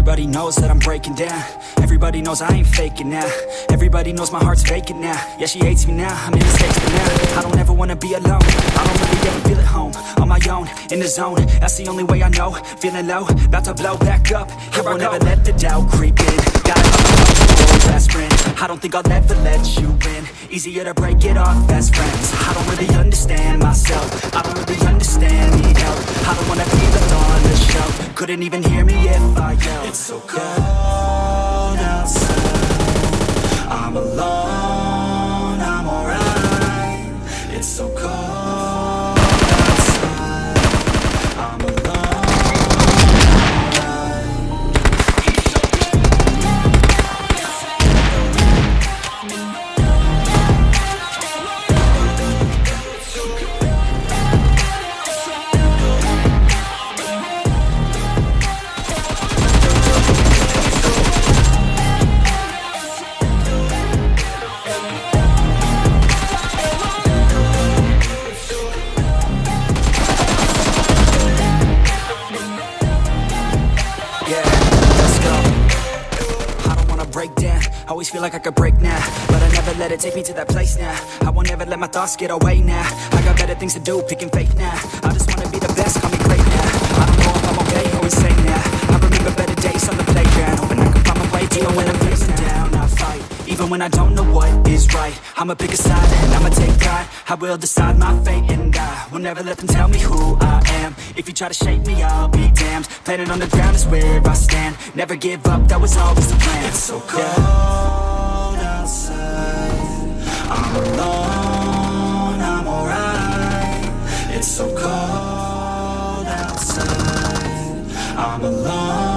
Everybody knows that I'm breaking down. Everybody knows I ain't faking now. Everybody knows my heart's vacant now. Yeah, she hates me now, I made mistakes, but now I don't ever wanna be alone. I don't really ever feel at home, on my own, in the zone. That's the only way I know. Feeling low, about to blow back up. Here I won't ever let the doubt creep in. Gotta love my best friend. I don't think I'll ever let you in. Easier to break it off best friends. I don't really understand myself. I don't really understand, need help. I don't wanna be the on the show. Couldn't even hear me if I yelled. It's so cold outside. I'm alone, I'm alright. It's so cold outside. I'm alone, always feel like I could break now, but I never let it take me to that place now. I won't ever let my thoughts get away now. I got better things to do, picking fate now. I just wanna be the best, call me great now. I don't know if I'm okay or insane now. I remember better days on the playground, hoping I can find my way. Even when I'm facing down, I fight. Even when I don't know what is right, I'ma pick a side and I'ma take pride. I will decide my fate and I will never let them tell me who I am. If you try to shape me, I'll be damned. Planet on the ground is where I stand. Never give up, that was always the plan. It's so cold outside. I'm alone, I'm alright. It's so cold outside. I'm alone.